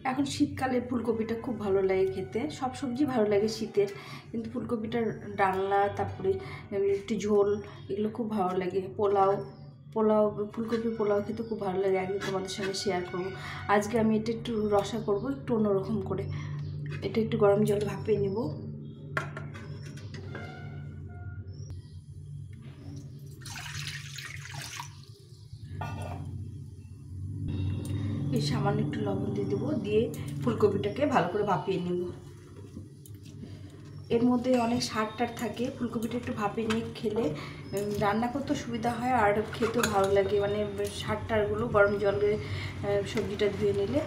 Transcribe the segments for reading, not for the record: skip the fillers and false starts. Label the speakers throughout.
Speaker 1: এখন শীতকালে ফুলকপিটা খুব ভালো লাগে খেতে। সব সবজি ভালো লাগে শীতের, কিন্তু ফুলকপিটার ডালনা, তারপরে একটু ঝোল, এগুলো খুব ভালো লাগে। পোলাও ফুলকপির পোলাও খেতে খুব ভালো লাগে। একদিন তোমাদের সঙ্গে শেয়ার করব। আজকে আমি এটা একটু রসা করব, একটু অন্যরকম করে। এটা একটু গরম জলে ভাপিয়ে নেব। এই সামান্য একটু লবণ দিয়ে দেবো, দিয়ে ফুলকপিটাকে ভালো করে ভাপিয়ে নেব। এর মধ্যে অনেক সার টার থাকে, ফুলকপিটা একটু ভাপিয়ে নিয়ে খেলে রান্না করতে সুবিধা হয় আর খেতেও ভালো লাগে। মানে সার টারগুলো গরম জলে সবজিটা ধুয়ে নিলে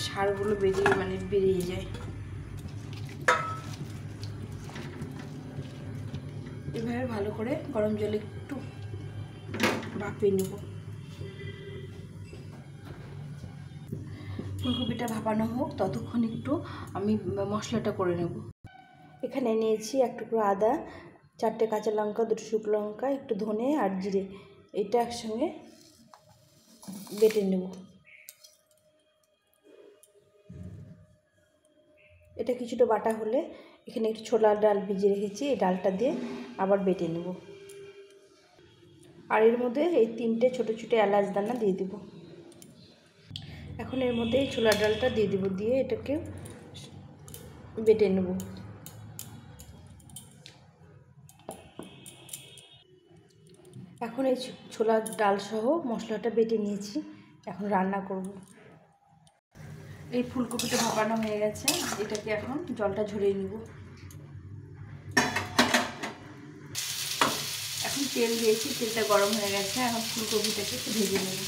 Speaker 1: সারগুলো বেরিয়ে যায়। এভাবে ভালো করে গরম জলে একটু ভাপিয়ে নেব। ফুলকপিটা ভাপানো হোক, ততক্ষণ একটু আমি মশলাটা করে নেব। এখানে নিয়েছি এক টুকরো আদা, 4টে কাঁচা লঙ্কা, 2টো শুকনো লঙ্কা, একটু ধনে আর জিরে। এটা একসঙ্গে বেটে নেব। এটা কিছুটা বাটা হলে এখানে একটু ছোলার ডাল ভিজিয়ে রেখেছি, এই ডালটা দিয়ে আবার বেটে নেব। আর এর মধ্যে এই 3টে ছোটো ছোটো এলাচ দানা দিয়ে দেব। এখন এর মধ্যে এই ছোলার ডালটা দিয়ে দেব, দিয়ে এটাকে বেটে নেব। এখন এই ছোলার ডাল সহ মশলাটা বেটে নিয়েছি, এখন রান্না করব। এই ফুলকপিটা ভাপানো হয়ে গেছে, এটাকে এখন জলটা ঝরিয়ে নিব। এখন তেল দিয়েছি, তেলটা গরম হয়ে গেছে, এখন ফুলকপিটাকে একটু ভেজে নেব।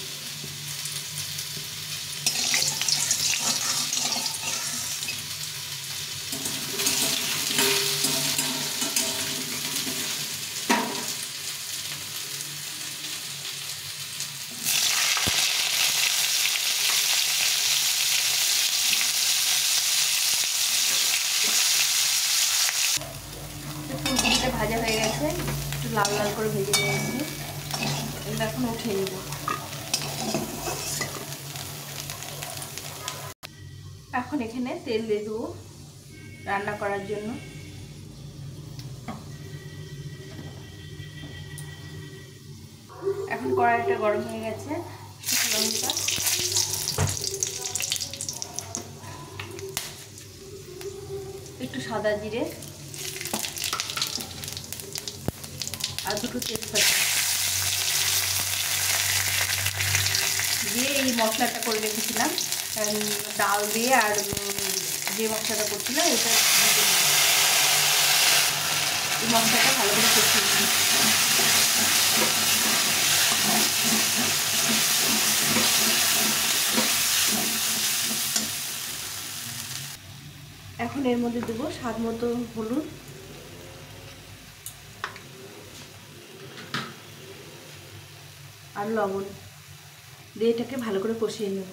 Speaker 1: ফুলকপিটা ভাজা হয়ে গেছে, একটু লাল লাল করে ভেজে নিয়েছি। এগুলো এখন উঠিয়ে নেব। এখন এখানে তেল দিয়ে দেবো রান্না করার জন্য। এখন কড়াইটা গরম হয়ে গেছে, শুকনো লঙ্কা, একটু সাদা জিরে আর 2টো তেজপাতা দিয়ে এই মশলাটা করে রেখেছিলাম, ডাল দিয়ে আর যে মশলাটা করছিলাম এটা এই মশলাটা ভালো করে কষিয়ে নিই। এখন এর মধ্যে দেবো স্বাদ মতো হলুদ, আর লবণ দিয়ে এটাকে ভালো করে কষিয়ে নেব।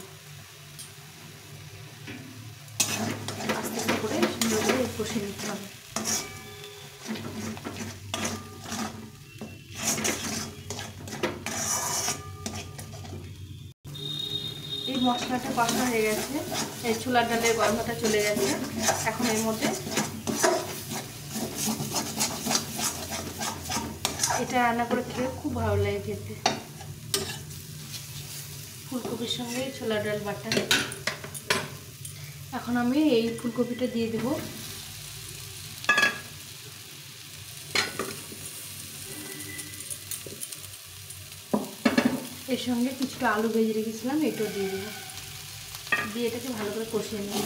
Speaker 1: আস্তে আস্তে করে সুন্দর করে কষিয়ে নিতে হবে। এই মশলাটা কষা হয়ে গেছে, এই ছোলার ডালের গন্ধটা চলে গেছে। এখন এর মধ্যে এটা রান্না করে খেয়ে খুব ভালো লাগে খেতে, ফুলকপির সঙ্গে ছোলার ডাল বাটা। এখন আমি এই ফুলকপিটা দিয়ে দেব। এর সঙ্গে কিছুটা আলু ভেজে রেখেছিলাম, এটাও দিয়ে দেবো, দিয়ে এটাকে ভালো করে কষিয়ে নেব।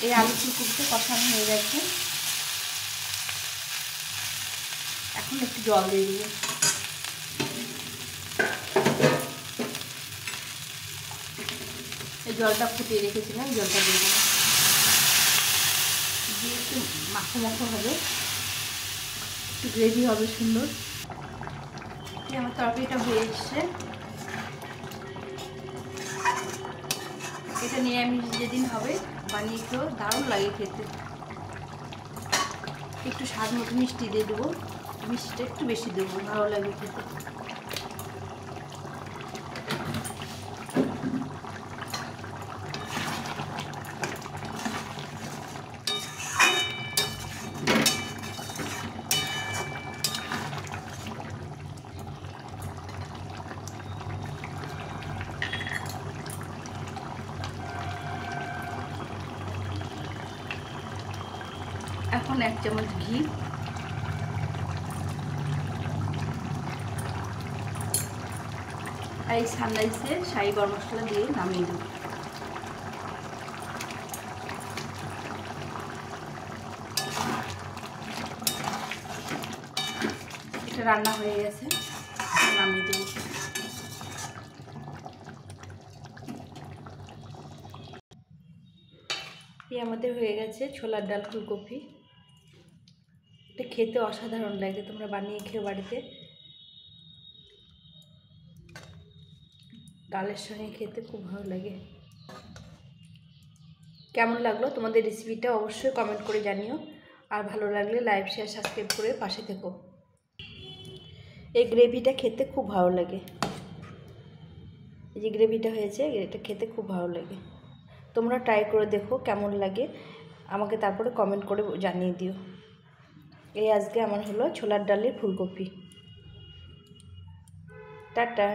Speaker 1: এই আলু ফুলকপিটা কষানো হয়ে গেছে, এখন একটু জল দিয়ে দিব। এই জলটা ফুটিয়ে রেখেছিলাম, জলটা দিয়ে দেবো, দিয়ে একটু মাখো মাখো হবে, একটু গ্রেভি হবে সুন্দর। আমার তরকারিটা হয়ে এসছে, এটা নিরামিষ যেদিন হবে বানিয়ে খেয়েও দারুণ লাগে খেতে। একটু স্বাদ মতো মিষ্টি দিয়ে দেবো, মিষ্টিটা একটু বেশি দেবো, ভালো লাগে খেতে। এখন 1 চামচ ঘি, এই সানরাইসে শাহি গরম মশলা দিয়ে নামিয়ে দেব। এটা রান্না হয়ে গেছে, নামিয়ে দেব। এই আমাদের হয়ে গেছে ছোলার ডাল ফুলকপি। এটা খেতে অসাধারণ লাগে, তোমরা বানিয়ে খেও বাড়িতে। ডালের সঙ্গে খেতে খুব ভালো লাগে। কেমন লাগলো তোমাদের রেসিপিটা অবশ্যই কমেন্ট করে জানিও, আর ভালো লাগলে লাইক শেয়ার সাবস্ক্রাইব করে পাশে থেকো। এই গ্রেভিটা খেতে খুব ভালো লাগে, এই যে গ্রেভিটা হয়েছে এটা খেতে খুব ভালো লাগে। তোমরা ট্রাই করে দেখো কেমন লাগে, আমাকে তারপরে কমেন্ট করে জানিয়ে দিও। এই আজকে আমার হলো ছোলার ডালের ফুলকপি। টাটা।